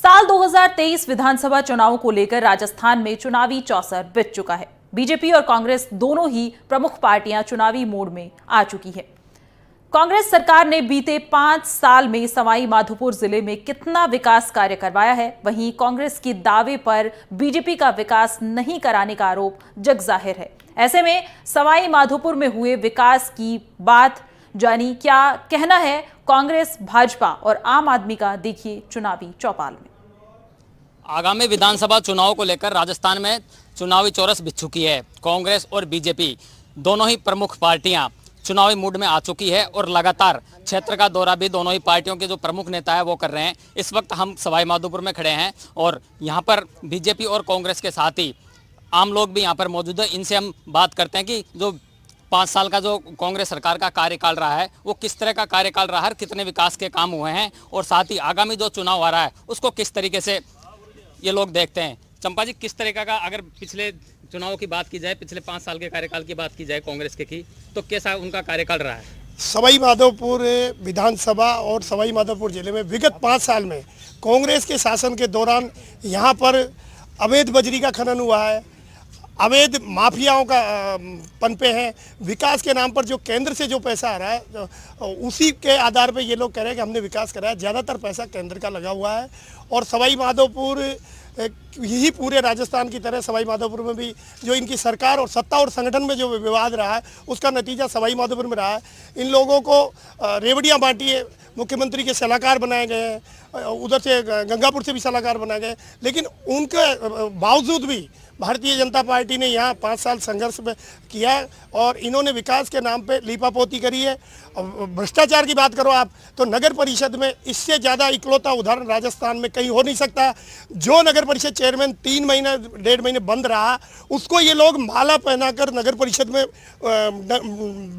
साल 2023 विधानसभा चुनावों को लेकर राजस्थान में चुनावी चौसर बिछ चुका है। बीजेपी और कांग्रेस दोनों ही प्रमुख पार्टियां चुनावी मोड में आ चुकी है। कांग्रेस सरकार ने बीते 5 साल में सवाई माधोपुर जिले में कितना विकास कार्य करवाया है, वहीं कांग्रेस के दावे पर बीजेपी का विकास नहीं कराने का आरोप जग जाहिर है। ऐसे में सवाई माधोपुर में हुए विकास की बात जानी क्या कहना है कांग्रेस, भाजपा और आम आदमी का, देखिए चुनावी चौपाल में। आगामी विधानसभा चुनाव को लेकर राजस्थान में चुनावी चौरस बिछ चुकी है। कांग्रेस और बीजेपी दोनों ही प्रमुख पार्टियां चुनावी मूड में आ चुकी है और लगातार क्षेत्र का दौरा भी दोनों ही पार्टियों के जो प्रमुख नेता है वो कर रहे हैं। इस वक्त हम सवाई माधोपुर में खड़े हैं और यहाँ पर बीजेपी और कांग्रेस के साथ ही आम लोग भी यहाँ पर मौजूद है। इनसे हम बात करते हैं कि जो 5 साल का जो कांग्रेस सरकार का कार्यकाल रहा है वो किस तरह का कार्यकाल रहा है, कितने विकास के काम हुए हैं और साथ ही आगामी जो चुनाव आ रहा है उसको किस तरीके से ये लोग देखते हैं। चंपा जी, किस तरीके का अगर पिछले चुनाव की बात की जाए, पिछले 5 साल के कार्यकाल की बात की जाए कांग्रेस के की, तो कैसा उनका कार्यकाल रहा है? सवाई माधोपुर विधानसभा और सवाई माधोपुर जिले में विगत 5 साल में कांग्रेस के शासन के दौरान यहाँ पर अवैध बजरी का खनन हुआ है, अवैध माफियाओं का पनपे हैं। विकास के नाम पर जो केंद्र से जो पैसा आ रहा है उसी के आधार पे ये लोग कह रहे हैं कि हमने विकास कराया। ज़्यादातर पैसा केंद्र का लगा हुआ है और सवाई माधोपुर यही पूरे राजस्थान की तरह सवाई माधोपुर में भी जो इनकी सरकार और सत्ता और संगठन में जो विवाद रहा है उसका नतीजा सवाई माधोपुर में रहा है। इन लोगों को रेवड़ियाँ बांटी है, मुख्यमंत्री के सलाहकार बनाए गए हैं, उधर से गंगापुर से भी सलाहकार बनाए गए, लेकिन उनके बावजूद भी भारतीय जनता पार्टी ने यहाँ 5 साल संघर्ष किया और इन्होंने विकास के नाम पे लीपापोती करी है। भ्रष्टाचार की बात करो आप तो नगर परिषद में इससे ज़्यादा इकलौता उदाहरण राजस्थान में कहीं हो नहीं सकता। जो नगर परिषद चेयरमैन 3 महीने 1.5 महीने बंद रहा उसको ये लोग माला पहनाकर नगर परिषद में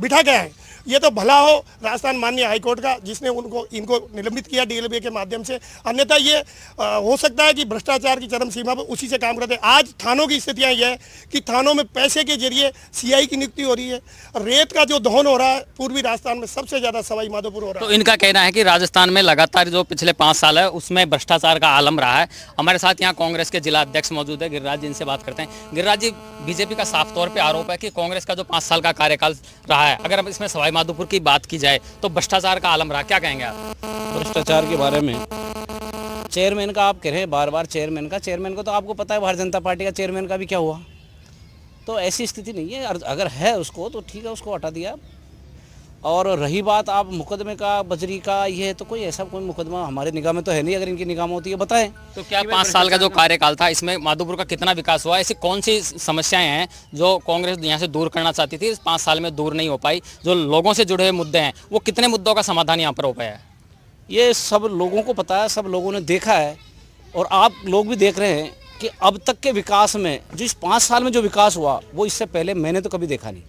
बिठा गए हैं। ये तो भला हो राजस्थान माननीय हाईकोर्ट का जिसने इनको निलंबित किया डीएलबी के माध्यम से, अन्यथा ये हो सकता है कि भ्रष्टाचार की चरम सीमा पर उसी से काम करते हैं। आज थानों की स्थितियां ये है कि थानों में पैसे के जरिए सीआई की नियुक्ति हो रही है। रेत का जो दोहन हो रहा है पूर्वी राजस्थान में सबसे ज्यादा सवाई माधोपुर हो रहा है। तो इनका कहना है कि राजस्थान में लगातार जो पिछले 5 साल है उसमें भ्रष्टाचार का आलम रहा है। हमारे साथ यहाँ कांग्रेस के जिला अध्यक्ष मौजूद है गिरिराज जी, इनसे बात करते हैं। गिरिराज जी, बीजेपी का साफ तौर पर आरोप है कि कांग्रेस का जो 5 साल का कार्यकाल रहा है, अगर अब इसमें सवाई माधोपुर की बात की जाए तो भ्रष्टाचार का आलम रहा, क्या कहेंगे आप? भ्रष्टाचार के बारे में चेयरमैन का आप कह रहे हैं बार बार, चेयरमैन को तो आपको पता है भारतीय जनता पार्टी का चेयरमैन का भी क्या हुआ। तो ऐसी स्थिति नहीं है, अगर है उसको तो ठीक है, उसको हटा दिया। और रही बात आप मुकदमे का, बजरी का, ये तो कोई ऐसा कोई मुकदमा हमारे निगाह में तो है नहीं। अगर इनकी निगाह में होती है बताएं। तो क्या 5 साल का जो कार्यकाल था इसमें माधोपुर का कितना विकास हुआ? ऐसी कौन सी समस्याएं हैं जो कांग्रेस यहाँ से दूर करना चाहती थी, इस 5 साल में दूर नहीं हो पाई? जो लोगों से जुड़े हुए मुद्दे हैं वो कितने मुद्दों का समाधान यहाँ पर हो पाया है? ये सब लोगों को पता है, सब लोगों ने देखा है और आप लोग भी देख रहे हैं कि अब तक के विकास में जो इस 5 साल में जो विकास हुआ वो इससे पहले मैंने तो कभी देखा नहीं।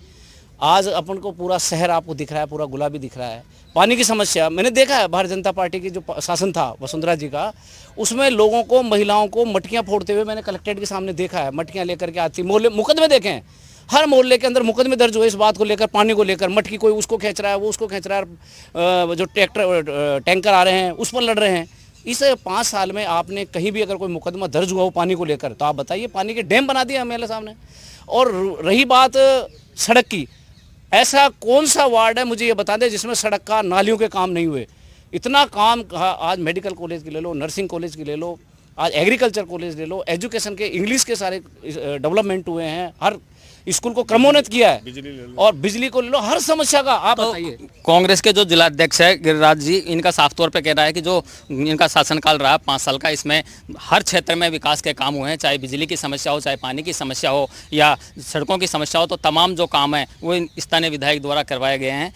आज अपन को पूरा शहर आपको दिख रहा है, पूरा गुलाबी दिख रहा है। पानी की समस्या मैंने देखा है, भारतीय जनता पार्टी की जो शासन था वसुंधरा जी का, उसमें लोगों को, महिलाओं को मटकियाँ फोड़ते हुए मैंने कलेक्ट्रेट के सामने देखा है। मटकियाँ लेकर के आती, मोहल्ले मुकदमे देखे हैं, हर मोहल्ले के अंदर मुकदमे दर्ज हुए इस बात को लेकर, पानी को लेकर। मटकी कोई उसको खींच रहा है, वो उसको खींच रहा है, जो टैंकर आ रहे हैं उस पर लड़ रहे हैं। इस 5 साल में आपने कहीं भी अगर कोई मुकदमा दर्ज हुआ हो पानी को लेकर तो आप बताइए। पानी के डैम बना दिया एमएलए साहब ने। और रही बात सड़क की, ऐसा कौन सा वार्ड है मुझे ये बता दें जिसमें सड़क का, नालियों के काम नहीं हुए? इतना काम आज मेडिकल कॉलेज की ले लो, नर्सिंग कॉलेज की ले लो, आज एग्रीकल्चर कॉलेज ले लो, एजुकेशन के, इंग्लिश के सारे डेवलपमेंट हुए हैं। हर स्कूल को क्रमोन्नत किया है और बिजली को ले लो, हर समस्या का आप बताइए। कांग्रेस के जो जिला अध्यक्ष है गिरिराज जी, इनका साफ तौर पे कहना है कि जो इनका शासनकाल रहा 5 साल का, इसमें हर क्षेत्र में विकास के काम हुए हैं। चाहे बिजली की समस्या हो, चाहे पानी की समस्या हो या सड़कों की समस्या हो, तो तमाम जो काम है वो स्थानीय विधायक द्वारा करवाए गए हैं।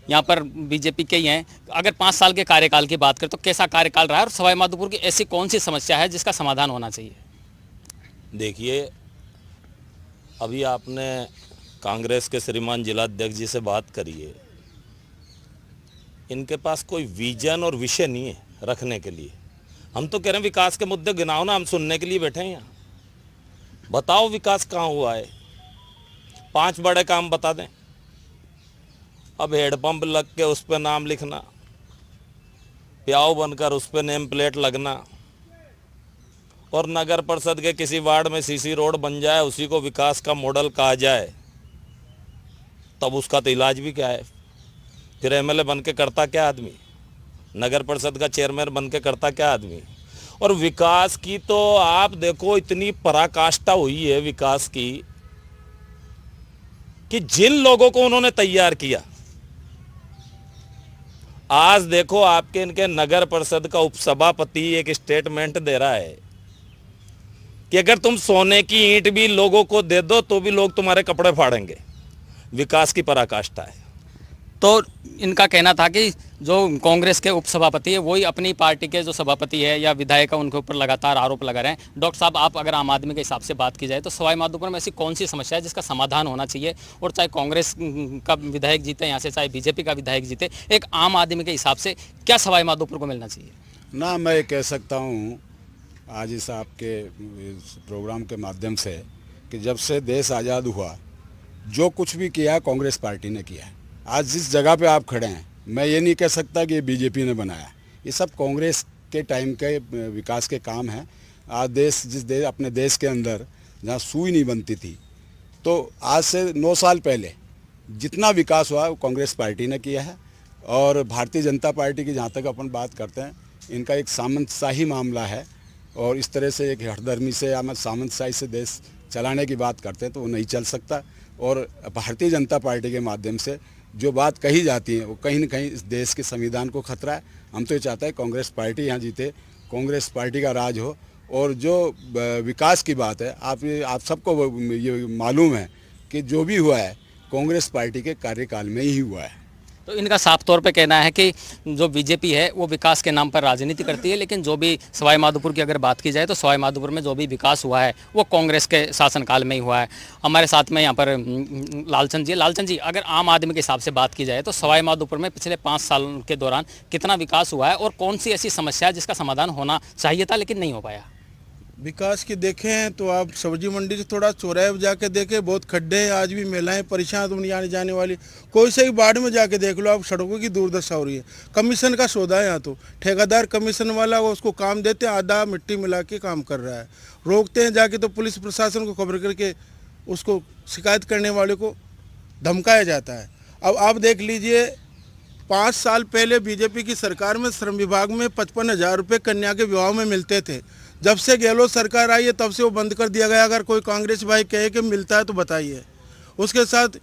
यहाँ पर बीजेपी के ही हैं। अगर 5 साल के कार्यकाल की बात करें तो कैसा कार्यकाल रहा है और सवाई माधोपुर की ऐसी कौन सी समस्या है जिसका समाधान होना चाहिए? देखिए, अभी आपने कांग्रेस के श्रीमान जिलाध्यक्ष जी से बात करी है। इनके पास कोई विजन और विषय नहीं है रखने के लिए। हम तो कह रहे हैं विकास के मुद्दे गिनाओ ना, हम सुनने के लिए बैठे हैं यहाँ। बताओ विकास कहाँ हुआ है, 5 बड़े काम बता दें। अब हेडपंप लग के उस पर नाम लिखना, प्याऊ बनकर उस पर नेम प्लेट लगना, और नगर परिषद के किसी वार्ड में सीसी रोड बन जाए, उसी को विकास का मॉडल कहा जाए, तब उसका तो इलाज भी क्या है। फिर एमएलए बन के करता क्या आदमी, नगर परिषद का चेयरमैन बन के करता क्या आदमी। और विकास की तो आप देखो इतनी पराकाष्ठा हुई है विकास की कि जिन लोगों को उन्होंने तैयार किया, आज देखो आपके इनके नगर परिषद का उपसभापति एक स्टेटमेंट दे रहा है कि अगर तुम सोने की ईंट भी लोगों को दे दो तो भी लोग तुम्हारे कपड़े फाड़ेंगे। विकास की पराकाष्ठा है। तो इनका कहना था कि जो कांग्रेस के उपसभापति है वही अपनी पार्टी के जो सभापति है या विधायक है उनके ऊपर लगातार आरोप लगा रहे हैं। डॉक्टर साहब, आप अगर आम आदमी के हिसाब से बात की जाए तो सवाई माधोपुर में ऐसी कौन सी समस्या है जिसका समाधान होना चाहिए, और चाहे कांग्रेस का विधायक जीते यहाँ से, चाहे बीजेपी का विधायक जीते, एक आम आदमी के हिसाब से क्या सवाई माधोपुर को मिलना चाहिए? ना, मैं ये कह सकता हूँ आज इस आपके इस प्रोग्राम के माध्यम से कि जब से देश आज़ाद हुआ जो कुछ भी किया कांग्रेस पार्टी ने किया है। आज जिस जगह पे आप खड़े हैं, मैं ये नहीं कह सकता कि ये बीजेपी ने बनाया, ये सब कांग्रेस के टाइम के विकास के काम हैं। आज अपने देश के अंदर जहाँ सुई नहीं बनती थी, तो आज से 9 साल पहले जितना विकास हुआ वो कांग्रेस पार्टी ने किया है। और भारतीय जनता पार्टी की जहाँ तक अपन बात करते हैं, इनका एक सामंतशाही मामला है, और इस तरह से एक हठधर्मी से या सामंतशाही से देश चलाने की बात करते हैं तो वो नहीं चल सकता। और भारतीय जनता पार्टी के माध्यम से जो बात कही जाती है वो कहीं न कहीं इस देश के संविधान को खतरा है। हम तो ये चाहते हैं कांग्रेस पार्टी यहाँ जीते, कांग्रेस पार्टी का राज हो। और जो विकास की बात है, आप सबको ये मालूम है कि जो भी हुआ है कांग्रेस पार्टी के कार्यकाल में ही हुआ है। तो इनका साफ तौर पे कहना है कि जो बीजेपी है वो विकास के नाम पर राजनीति करती है, लेकिन जो भी सवाई माधोपुर की अगर बात की जाए तो सवाई माधोपुर में जो भी विकास हुआ है वो कांग्रेस के शासनकाल में ही हुआ है। हमारे साथ में यहाँ पर लालचंद जी, अगर आम आदमी के हिसाब से बात की जाए तो सवाई माधोपुर में पिछले 5 साल के दौरान कितना विकास हुआ है और कौन सी ऐसी समस्या है जिसका समाधान होना चाहिए था लेकिन नहीं हो पाया? विकास की देखें तो आप सब्जी मंडी से थोड़ा चौराहे जाके देखें, बहुत खड्डे हैं, आज भी महिलाएं परेशान तो नहीं आने जाने वाली। कोई से ही बाढ़ में जाके देख लो आप, सड़कों की दुर्दशा हो रही है। कमीशन का सौदा है यहाँ तो, ठेकेदार कमीशन वाला वो उसको काम देते हैं, आधा मिट्टी मिला के काम कर रहा है। रोकते हैं जाके तो पुलिस प्रशासन को खबर करके उसको शिकायत करने वाले को धमकाया जाता है। अब आप देख लीजिए, 5 साल पहले बीजेपी की सरकार में श्रम विभाग में 55,000 रुपये कन्या के विवाह में मिलते थे। जब से गहलोत सरकार आई है तब से वो बंद कर दिया गया। अगर कोई कांग्रेस भाई कहे कि मिलता है तो बताइए। उसके साथ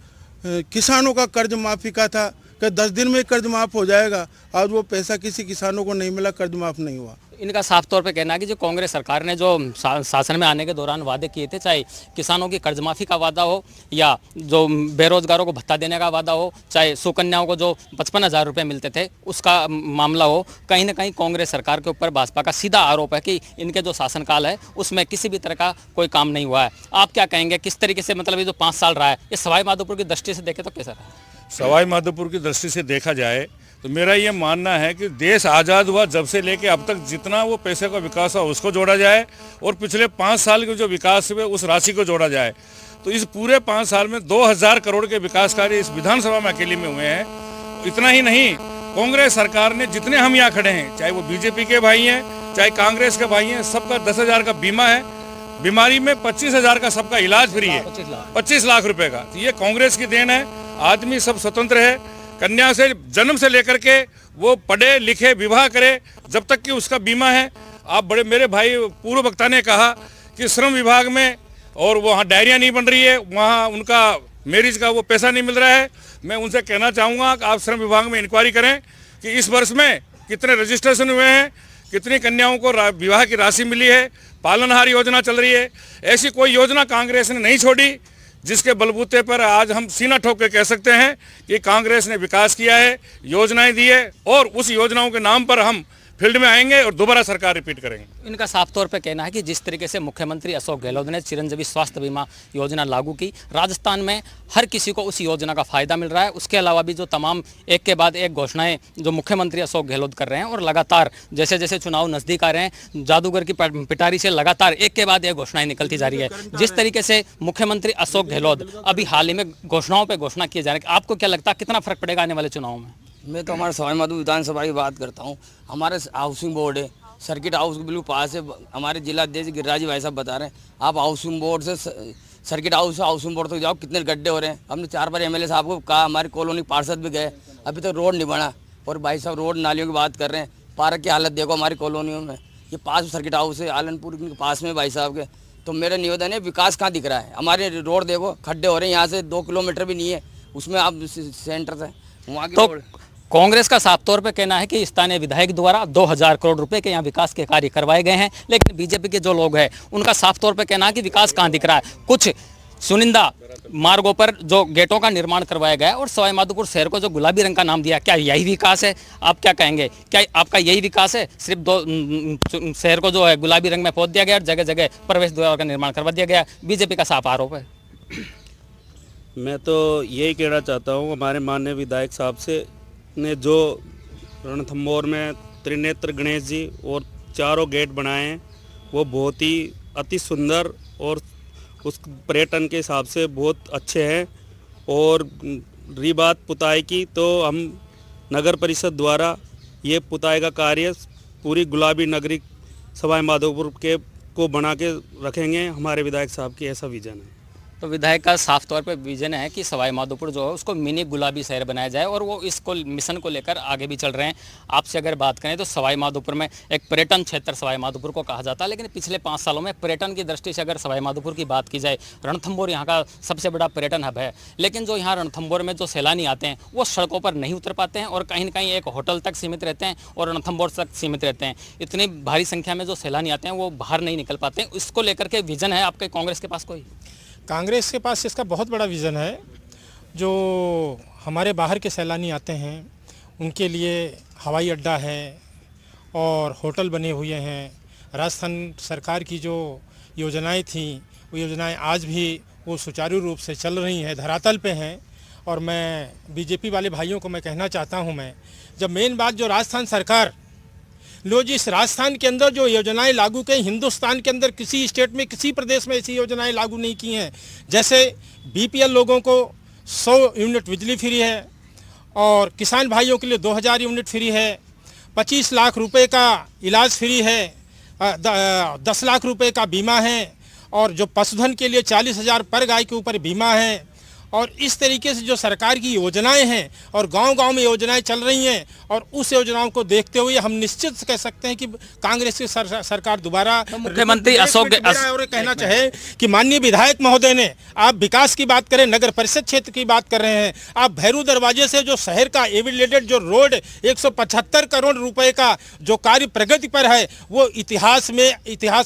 किसानों का कर्ज माफ़ी का था कि 10 दिन में कर्ज माफ़ हो जाएगा, आज वो पैसा किसी किसानों को नहीं मिला, कर्ज माफ़ नहीं हुआ। इनका साफ तौर पे कहना है कि जो कांग्रेस सरकार ने जो शासन में आने के दौरान वादे किए थे, चाहे किसानों की कर्ज माफ़ी का वादा हो या जो बेरोजगारों को भत्ता देने का वादा हो, चाहे सुकन्याओं को जो 55,000 रुपये मिलते थे उसका मामला हो, कहीं ना कहीं कांग्रेस सरकार के ऊपर भाजपा का सीधा आरोप है कि इनके जो शासनकाल है उसमें किसी भी तरह का कोई काम नहीं हुआ है। आप क्या कहेंगे, किस तरीके से मतलब ये जो 5 साल रहा है ये सवाई माधोपुर की दृष्टि से देखें तो कैसा रहा? सवाई माधोपुर की दृष्टि से देखा जाए तो मेरा ये मानना है कि देश आज़ाद हुआ जब से लेके अब तक जितना वो पैसे का विकास हुआ उसको जोड़ा जाए और पिछले 5 साल के जो विकास हुए उस राशि को जोड़ा जाए। तो इस पूरे 5 साल में 2000 करोड़ के विकास कार्य इस विधानसभा में अकेले में हुए हैं। इतना ही नहीं, कांग्रेस सरकार ने जितने हम यहाँ खड़े हैं, चाहे वो बीजेपी के भाई हैं चाहे कांग्रेस के भाई हैं, सबका 10,000 का बीमा है। बीमारी में 25,000 का सबका इलाज फ्री है, 25 लाख रुपए का। तो ये कांग्रेस की देन है। आदमी सब स्वतंत्र है, कन्या से जन्म से लेकर के वो पढ़े लिखे विवाह करे जब तक कि उसका बीमा है। आप बड़े मेरे भाई पूर्व वक्ता ने कहा कि श्रम विभाग में और वहाँ डायरिया नहीं बन रही है, वहाँ उनका मैरिज का वो पैसा नहीं मिल रहा है। मैं उनसे कहना चाहूँगा कि आप श्रम विभाग में इंक्वायरी करें कि इस वर्ष में कितने रजिस्ट्रेशन हुए हैं, कितनी कन्याओं को विवाह की राशि मिली है, पालनहार योजना चल रही है। ऐसी कोई योजना कांग्रेस ने नहीं छोड़ी जिसके बलबूते पर आज हम सीना ठोक के कह सकते हैं कि कांग्रेस ने विकास किया है, योजनाएं दी है और उस योजनाओं के नाम पर हम फील्ड में आएंगे और दोबारा सरकार रिपीट करेंगे। इनका साफ तौर पे कहना है कि जिस तरीके से मुख्यमंत्री अशोक गहलोत ने चिरंजीवी स्वास्थ्य बीमा योजना लागू की, राजस्थान में हर किसी को उस योजना का फायदा मिल रहा है। उसके अलावा भी जो तमाम एक के बाद एक घोषणाएं जो मुख्यमंत्री अशोक गहलोत कर रहे हैं और लगातार जैसे जैसे चुनाव नजदीक आ रहे हैं, जादूगर की पिटारी से लगातार एक के बाद एक घोषणाएं निकलती जा रही है। जिस तरीके से मुख्यमंत्री अशोक गहलोत अभी हाल ही में घोषणाओं पर घोषणा किए जा रहे हैं, आपको क्या लगता है कितना फर्क पड़ेगा आने वाले चुनाव में? मैं तो हमारे सवाई माधोपुर विधानसभा की बात करता हूँ। हमारे हाउसिंग बोर्ड है, सर्किट हाउस के बिल्कुल पास है। हमारे जिला अध्यक्ष गिरिराज भाई साहब बता रहे हैं, आप हाउसिंग बोर्ड से सर्किट हाउसिंग बोर्ड तक जाओ, कितने गड्ढे हो रहे हैं। हमने 4 बार एमएलए साहब को कहा, हमारी कॉलोनी पार्षद भी गए, अभी तक रोड नहीं बना। और भाई साहब रोड नालियों की बात कर रहे हैं, पार्क की हालत देखो हमारी कॉलोनियों में। ये पास में सर्किट हाउस है, आलनपुर के पास में भाई साहब के। तो मेरा निवेदन है, विकास कहाँ दिख रहा है? हमारे रोड देखो, खड्डे हो रहे हैं, यहाँ से 2 किलोमीटर भी नहीं है, उसमें आप सेंटर से वहाँ की तो रोड। कांग्रेस का साफ तौर पे कहना है कि स्थानीय विधायक द्वारा 2000 करोड़ रुपए के यहाँ विकास के कार्य करवाए गए हैं, लेकिन बीजेपी के जो लोग हैं उनका साफ तौर पे कहना है कि विकास कहाँ दिख रहा है। कुछ चुनिंदा मार्गों पर जो गेटों का निर्माण करवाया गया है और सवाई माधोपुर शहर को जो गुलाबी रंग का नाम दिया, क्या यही विकास है? आप क्या कहेंगे, क्या आपका यही विकास है? सिर्फ 2 शहर को जो है गुलाबी रंग में पोत दिया गया और जगह जगह प्रवेश द्वार का निर्माण करवा दिया गया। बीजेपी का साफ आरोप है। मैं तो यही कहना चाहता हूँ, हमारे माननीय विधायक साहब से ने जो रणथंभौर में त्रिनेत्र गणेश जी और 4 गेट बनाए हैं, वो बहुत ही अति सुंदर और उस पर्यटन के हिसाब से बहुत अच्छे हैं। और रही बात पुताई की, तो हम नगर परिषद द्वारा ये पुताई का कार्य पूरी गुलाबी नगरी सवाई माधोपुर के को बना के रखेंगे। हमारे विधायक साहब की ऐसा विजन है। तो विधायक का साफ तौर पे विजन है कि सवाई माधोपुर जो है उसको मिनी गुलाबी शहर बनाया जाए और वो इसको मिशन को लेकर आगे भी चल रहे हैं। आपसे अगर बात करें तो सवाई माधोपुर में एक पर्यटन क्षेत्र सवाई माधोपुर को कहा जाता है, लेकिन पिछले 5 सालों में पर्यटन की दृष्टि से अगर सवाई माधोपुर की बात की जाए, रणथंभौर यहाँ का सबसे बड़ा पर्यटन हब है, लेकिन जो यहाँ रणथंभौर में जो सैलानी आते हैं वो सड़कों पर नहीं उतर पाते हैं और कहीं ना कहीं एक होटल तक सीमित रहते हैं और रणथंभौर तक सीमित रहते हैं। इतनी भारी संख्या में जो सैलानी आते हैं वो बाहर नहीं निकल पाते हैं। इसको लेकर के विजन है आपके कांग्रेस के पास कोई? कांग्रेस के पास इसका बहुत बड़ा विज़न है। जो हमारे बाहर के सैलानी आते हैं उनके लिए हवाई अड्डा है और होटल बने हुए हैं। राजस्थान सरकार की जो योजनाएं थी वो योजनाएं आज भी वो सुचारू रूप से चल रही हैं, धरातल पे हैं। और मैं बीजेपी वाले भाइयों को मैं कहना चाहता हूं, मैं जब मेन बात जो राजस्थान सरकार लो जिस राजस्थान के अंदर जो योजनाएं लागू की, हिंदुस्तान के अंदर किसी स्टेट में किसी प्रदेश में ऐसी योजनाएं लागू नहीं की हैं। जैसे बीपीएल लोगों को 100 यूनिट बिजली फ्री है और किसान भाइयों के लिए 2000 यूनिट फ्री है, 25 लाख रुपए का इलाज फ्री है, 10 लाख रुपए का बीमा है और जो पशुधन के लिए 40,000 पर गाय के ऊपर बीमा है। और इस तरीके से जो सरकार की योजनाएं हैं और गांव-गांव में योजनाएं चल रही हैं और उस योजनाओं को देखते हुए हम निश्चित कह सकते हैं कि कांग्रेस की सरकार दोबारा। मुख्यमंत्री अशोक और कहना चाहे कि माननीय विधायक महोदय ने, आप विकास की बात करें, नगर परिषद क्षेत्र की बात कर रहे हैं, आप भैरू दरवाजे से जो शहर का एविलेटेड जो रोड 175 करोड़ रुपए का जो कार्य प्रगति पर है वो इतिहास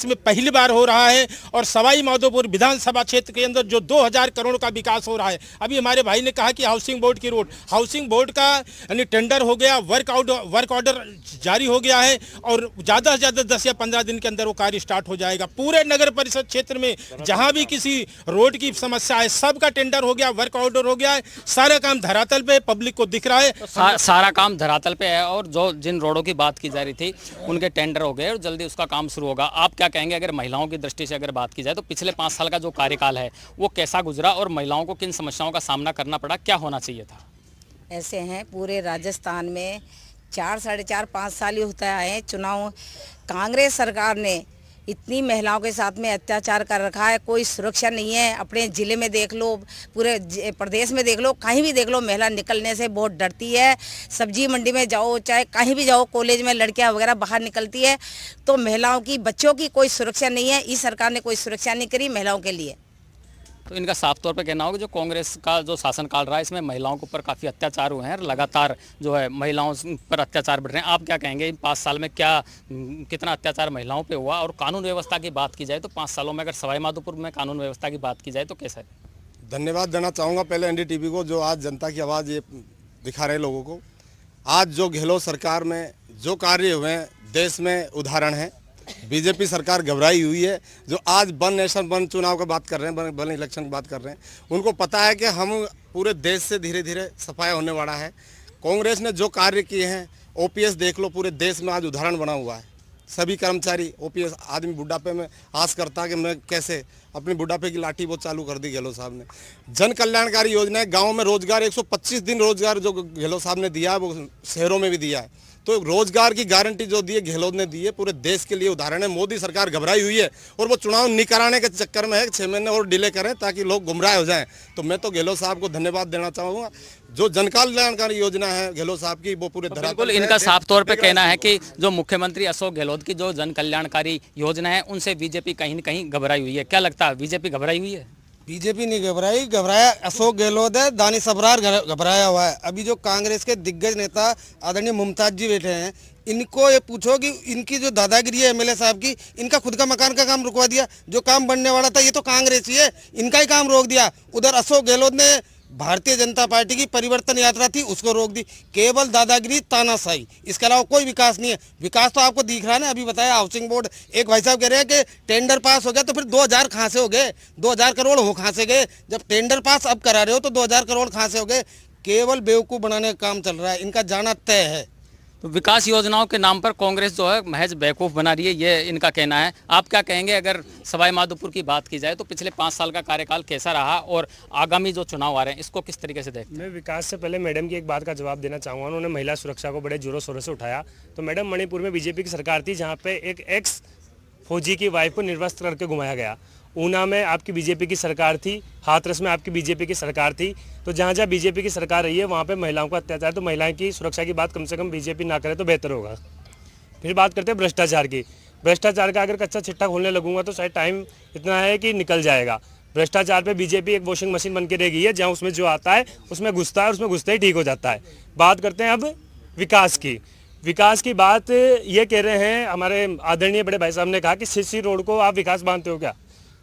में पहली बार हो रहा है। और सवाई माधोपुर विधानसभा क्षेत्र के अंदर जो 2000 करोड़ का विकास हो रहा है। अभी हमारे भाई ने कहा कि हाउसिंग बोर्ड की रोड, हाउसिंग बोर्ड का यानी टेंडर हो गया, वर्क ऑर्डर जारी हो गया है और ज़्यादा से ज़्यादा 10 या 15 दिन के अंदर वो कार्य स्टार्ट हो जाएगा। पूरे नगर परिषद क्षेत्र में जहां भी किसी रोड की समस्या है सबका टेंडर हो गया, वर्क ऑर्डर हो गया है, सारा काम धरातल पे पब्लिक को दिख रहा है। सारा काम धरातल पे है और जो जिन रोडों की बात की जा रही थी उनके टेंडर हो गए और जल्दी उसका काम शुरू होगा। आप क्या कहेंगे अगर महिलाओं की दृष्टि से अगर बात की जाए तो पिछले 5 साल का जो कार्यकाल है वो कैसा गुजरा और महिलाओं को किन समस्याओं का सामना करना पड़ा, क्या होना चाहिए था? ऐसे हैं पूरे राजस्थान में 4, साढ़े 4, 5 साल ही होता है चुनाव। कांग्रेस सरकार ने इतनी महिलाओं के साथ में अत्याचार कर रखा है, कोई सुरक्षा नहीं है। अपने ज़िले में देख लो, पूरे प्रदेश में देख लो, कहीं भी देख लो, महिला निकलने से बहुत डरती है। सब्जी मंडी में जाओ, चाहे कहीं भी जाओ, कॉलेज में लड़कियां वगैरह बाहर निकलती है तो महिलाओं की, बच्चों की कोई सुरक्षा नहीं है। इस सरकार ने कोई सुरक्षा नहीं करी महिलाओं के लिए। तो इनका साफ तौर पे कहना होगा जो कांग्रेस का जो शासनकाल रहा है इसमें महिलाओं के ऊपर काफ़ी अत्याचार हुए हैं और लगातार जो है महिलाओं पर अत्याचार बढ़ रहे हैं। आप क्या कहेंगे इन 5 साल में कितना अत्याचार महिलाओं पे हुआ? और कानून व्यवस्था की बात की जाए तो 5 सालों में अगर सवाई माधोपुर में कानून व्यवस्था की बात की जाए तो कैसा है? धन्यवाद देना चाहूँगा पहले एनडीटीवी को जो आज जनता की आवाज़ ये दिखा रहे लोगों को। आज जो गहलोत सरकार में जो कार्य हुए हैं देश में उदाहरण है। बीजेपी सरकार घबराई हुई है जो आज वन नेशन वन चुनाव की बात कर रहे हैं, वन इलेक्शन की बात कर रहे हैं। उनको पता है कि हम पूरे देश से धीरे धीरे सफाया होने वाला है। कांग्रेस ने जो कार्य किए हैं, ओपीएस देख लो, पूरे देश में आज उदाहरण बना हुआ है। सभी कर्मचारी ओपीएस, आदमी बुढ़ापे में आस करता है कि मैं कैसे अपनी बुढ़ापे की लाठी वो चालू कर दी गहलोत साहब ने। जन कल्याणकारी योजना है, गाँव में रोजगार 125 दिन रोजगार जो गहलोत साहब ने दिया है वो शहरों में भी दिया है। तो रोजगार की गारंटी जो दी है गहलोत ने दी है, पूरे देश के लिए उदाहरण है। मोदी सरकार घबराई हुई है और वो चुनाव नहीं कराने के चक्कर में है, 6 महीने और डिले करें ताकि लोग गुमराह हो जाएं। तो मैं तो गहलोत साहब को धन्यवाद देना चाहूँगा। जो जन कल्याणकारी योजना है गहलोत साहब की, वो पूरे बिल्कुल इनका साफ तौर पे कहना है कि जो मुख्यमंत्री अशोक गहलोत की जो जन कल्याणकारी योजना है उनसे बीजेपी कहीं न कहीं घबराई हुई है। क्या लगता है, बीजेपी घबराई हुई है? बीजेपी नहीं घबराई, घबराया अशोक गहलोत है, दानिश अबरार घबराया हुआ है। अभी जो कांग्रेस के दिग्गज नेता आदरणीय मुमताज जी बैठे हैं, इनको ये पूछो कि इनकी जो दादागिरी है एमएलए साहब की, इनका खुद का मकान का काम रुकवा दिया। जो काम बनने वाला था ये तो कांग्रेस ही है, इनका ही काम रोक दिया। उधर अशोक गहलोत ने भारतीय जनता पार्टी की परिवर्तन यात्रा थी उसको रोक दी। केवल दादागिरी, तानाशाही, इसके अलावा कोई विकास नहीं है। विकास तो आपको दिख रहा है ना, अभी बताया हाउसिंग बोर्ड। एक भाई साहब कह रहे हैं कि टेंडर पास हो गया तो फिर 2000 कहाँ से हो गए, 2000 करोड़ हो कहाँ से गए? जब टेंडर पास अब करा रहे हो तो 2000 करोड़ कहाँ से हो गए? केवल बेवकूफ़ बनाने का काम चल रहा है, इनका जाना तय है। तो विकास योजनाओं के नाम पर कांग्रेस जो है महज बेवकूफ़ बना रही है, ये इनका कहना है। आप क्या कहेंगे? अगर सवाई माधोपुर की बात की जाए तो पिछले 5 साल का कार्यकाल कैसा रहा और आगामी जो चुनाव आ रहे हैं इसको किस तरीके से देखते हैं? मैं विकास से पहले मैडम की एक बात का जवाब देना चाहूँगा। उन्होंने महिला सुरक्षा को बड़े जोरों शोरों से उठाया। तो मैडम, मणिपुर में बीजेपी की सरकार थी जहाँ पे एक एक्स फौजी की वाइफ को निर्वस्त्र करके घुमाया गया। ऊना में आपकी बीजेपी की सरकार थी, हाथरस में आपकी बीजेपी की सरकार थी। तो जहाँ जहाँ बीजेपी की सरकार रही है वहाँ पे महिलाओं का अत्याचार, तो महिलाओं की सुरक्षा की बात कम से कम बीजेपी ना करे तो बेहतर होगा। फिर बात करते हैं भ्रष्टाचार की। भ्रष्टाचार का अगर कच्चा चिट्ठा खोलने लगूंगा तो शायद टाइम इतना है कि निकल जाएगा। भ्रष्टाचार पे बीजेपी एक वॉशिंग मशीन बन के रह गई है, जहाँ उसमें जो आता है उसमें घुसता है और उसमें घुसते ही ठीक हो जाता है। बात करते हैं अब विकास की। विकास की बात ये कह रहे हैं हमारे आदरणीय बड़े भाई साहब ने कहा कि सीसी रोड को आप विकास मानते हो क्या?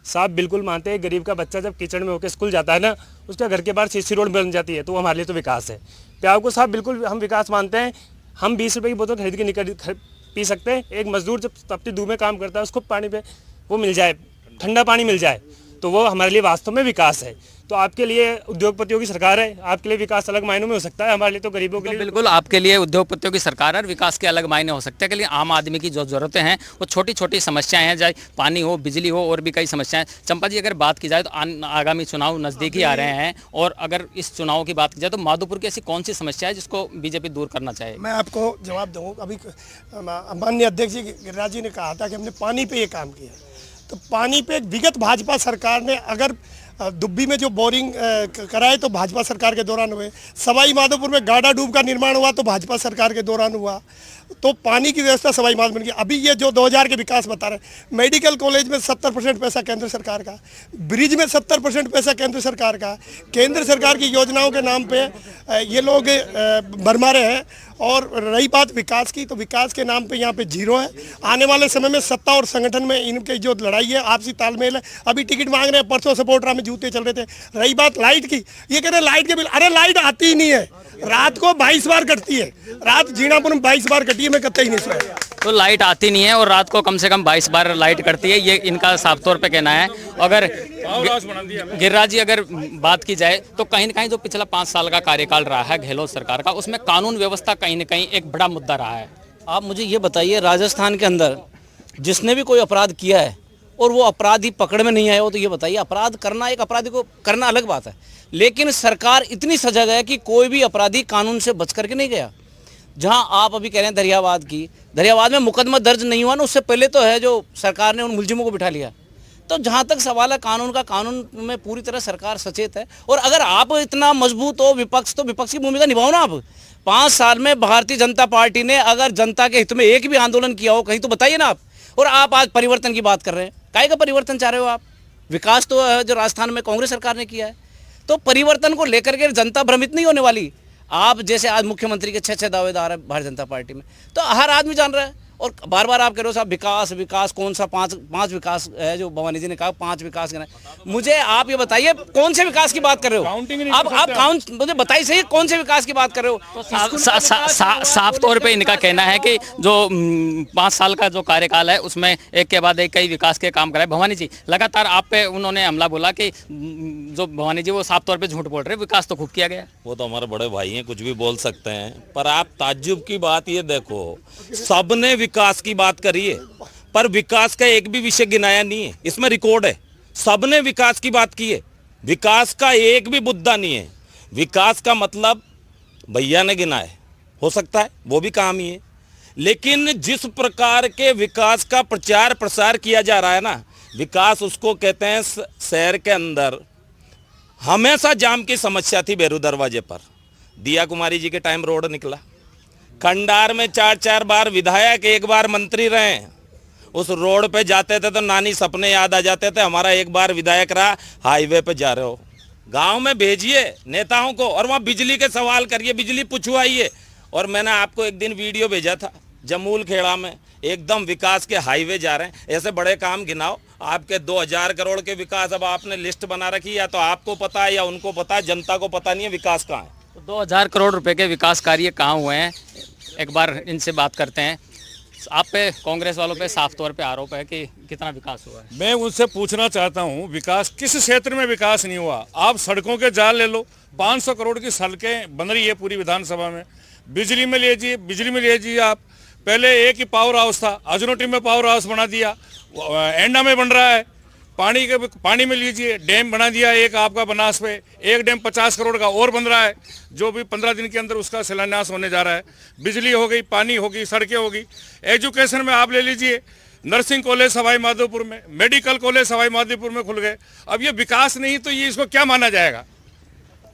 साहब बिल्कुल मानते हैं। गरीब का बच्चा जब कीचड़ में होकर स्कूल जाता है ना, उसके घर के बाहर सीसी रोड बन जाती है, तो वो हमारे लिए तो विकास है। प्याव को साहब बिल्कुल हम विकास मानते हैं। हम 20 रुपये की बोतल खरीद के पी सकते हैं। एक मजदूर जब तपती धूप में काम करता है उसको पानी पे वो मिल जाए, ठंडा पानी मिल जाए, तो वो हमारे लिए वास्तव में विकास है। तो आपके लिए उद्योगपतियों की सरकार है, आपके लिए विकास अलग मायनों में हो सकता है, हमारे लिए तो गरीबों के लिए बिल्कुल आपके लिए उद्योगपतियों की सरकार है, विकास के अलग मायने हो सकते हैं। के लिए आम आदमी की जो जरूरतें हैं वो छोटी छोटी समस्याएं हैं, चाहे पानी हो, बिजली हो और भी कई समस्याएं। चंपा जी, अगर बात की जाए तो आगामी चुनाव नज़दीक ही आ रहे हैं और अगर इस चुनाव की बात की जाए तो माधोपुर की ऐसी कौन सी समस्या है जिसको बीजेपी दूर करना चाहे? मैं आपको जवाब दूँगा। अभी माननीय अध्यक्ष जी गिरिराज जी ने कहा था कि हमने पानी पे ये काम किया, तो पानी पे विगत भाजपा सरकार ने अगर दुब्बी में जो बोरिंग कराए तो भाजपा सरकार के दौरान हुए। सवाई माधोपुर में गाड़ा डूब का निर्माण हुआ तो भाजपा सरकार के दौरान हुआ। तो पानी की व्यवस्था सवाई माधोपुर की। अभी ये जो 2000 के विकास बता रहे हैं, मेडिकल कॉलेज में 70% पैसा केंद्र सरकार का, ब्रिज में 70% पैसा केंद्र सरकार का। केंद्र सरकार की योजनाओं के नाम पे ये लोग भरमारे हैं। और रही बात विकास की, तो विकास के नाम पे यहाँ पे जीरो है। आने वाले समय में सत्ता और संगठन में इनकी जो लड़ाई है, आपसी तालमेल है। अभी टिकट मांग रहे हैं, परसों सपोर्टरा में जूते चल रहे थे। रही बात लाइट की, ये कह रहे हैं लाइट के बिल, अरे लाइट आती ही नहीं है, रात को 22 बार कटती है। रात जीणापुर में 22 बार कटी है, मैं कतई नहीं सुना। तो लाइट आती नहीं है और रात को कम से कम 22 बार लाइट कटती है, ये इनका साफ तौर पे कहना है। अगर गिरिराज जी, अगर बात की जाए तो कहीं न कहीं जो पिछला 5 साल का कार्यकाल रहा है गहलोत सरकार का, उसमें कानून व्यवस्था कहीं न कहीं एक बड़ा मुद्दा रहा है। आप मुझे ये बताइए, राजस्थान के अंदर जिसने भी कोई अपराध किया है और वो अपराधी पकड़ में नहीं आया हो, तो ये बताइए, अपराध करना, एक अपराधी को करना अलग बात है, लेकिन सरकार इतनी सजग है कि कोई भी अपराधी कानून से बच करके नहीं गया। जहां आप अभी कह रहे हैं दरियावाद में मुकदमा दर्ज नहीं हुआ ना, उससे पहले तो है जो सरकार ने उन मुलजिमों को बिठा लिया। तो जहां तक सवाल है कानून का, कानून में पूरी तरह सरकार सचेत है। और अगर आप इतना मजबूत हो विपक्ष, तो विपक्ष की भूमिका निभाओ ना आप। 5 साल में भारतीय जनता पार्टी ने अगर जनता के हित में एक भी आंदोलन किया हो कहीं, तो बताइए ना आप। और आप आज परिवर्तन की बात कर रहे हैं, काहे का परिवर्तन चाह रहे हो आप? विकास तो जो राजस्थान में कांग्रेस सरकार ने किया है, तो परिवर्तन को लेकर के जनता भ्रमित नहीं होने वाली। आप जैसे आज मुख्यमंत्री के 6 दावेदार है भारतीय जनता पार्टी में, तो हर आदमी जान रहा है। और बार बार आप कह रहे हो साहब विकास विकास, कौन सा पांच विकास है जो भवानी जी ने कहा 5 विकास करना है? मुझे आप ये बताइए कौन से विकास की बात कर रहे हो आप काउंट मुझे बताइए सही, कौन से विकास की बात कर रहे हो? तो साफ तौर पे इनका कहना है कि जो 5 साल का जो कार्यकाल है उसमें एक के बाद एक कई विकास के काम कराए। भवानी जी, लगातार आप पे उन्होंने हमला बोला कि जो भवानी जी वो साफ तौर पे झूठ बोल रहे, विकास तो खूब किया गया। वो तो हमारे बड़े भाई हैं, कुछ भी बोल सकते हैं, पर आप ताज्जुब की बात ये देखो, सबने विकास की बात करी है पर विकास का एक भी विषय गिनाया नहीं है। इसमें रिकॉर्ड है, सबने विकास की बात की है, विकास का एक भी मुद्दा नहीं है। विकास का मतलब भैया ने गिना है, हो सकता है वो भी काम ही है, लेकिन जिस प्रकार के विकास का प्रचार प्रसार किया जा रहा है ना, विकास उसको कहते हैं शहर के अंदर हमेशा जाम की समस्या थी। बेरू दरवाजे पर दिया कुमारी जी के टाइम रोड निकला, खंडार में 4-4 बार विधायक, 1 बार मंत्री रहे। उस रोड पे जाते थे तो नानी सपने याद आ जाते थे, हमारा 1 बार विधायक रहा। हाईवे पे जा रहे हो, गांव में भेजिए नेताओं को और वहाँ बिजली के सवाल करिए, बिजली पूछवाइए। और मैंने आपको एक दिन वीडियो भेजा था जमूल खेड़ा में, एकदम विकास के हाईवे जा रहे हैं। ऐसे बड़े काम गिनाओ, आपके 2000 करोड़ के विकास अब आपने लिस्ट बना रखी, या तो आपको पता है या उनको पता है, जनता को पता नहीं है विकास कहाँ है। तो 2000 करोड़ रुपए के विकास कार्य कहाँ हुए हैं, एक बार इनसे बात करते हैं। आप पे, कांग्रेस वालों पे साफ तौर पे आरोप है कि कितना विकास हुआ है। मैं उनसे पूछना चाहता हूं, विकास किस क्षेत्र में विकास नहीं हुआ? आप सड़कों के जाल ले लो, 500 करोड़ की सड़कें बन रही है पूरी विधानसभा में। बिजली में लीजिए आप, पहले एक ही पावर हाउस था, अजनोटी में पावर हाउस बना दिया, एंडा में बन रहा है। पानी में लीजिए, डैम बना दिया एक आपका बनास पे, एक डैम 50 करोड़ का और बन रहा है, जो भी 15 दिन के अंदर उसका शिलान्यास होने जा रहा है। बिजली हो गई, पानी होगी, सड़कें होगी। एजुकेशन में आप ले लीजिए, नर्सिंग कॉलेज सवाई माधोपुर में, मेडिकल कॉलेज सवाई माधोपुर में खुल गए। अब ये विकास नहीं तो ये इसको क्या माना जाएगा?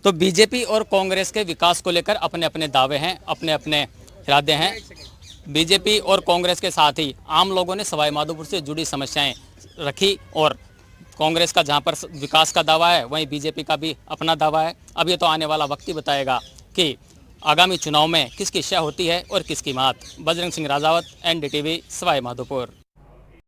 तो बीजेपी और कांग्रेस के विकास को लेकर अपने अपने दावे हैं, अपने अपने इरादे हैं। बीजेपी और कांग्रेस के साथ ही आम लोगों ने सवाई माधोपुर से जुड़ी समस्याएं रखी, और कांग्रेस का जहां पर विकास का दावा है वहीं बीजेपी का भी अपना दावा है। अब ये तो आने वाला वक्त ही बताएगा कि आगामी चुनाव में किसकी शय होती है और किसकी मात। बजरंग सिंह राजावत, NDTV, सवाई माधोपुर।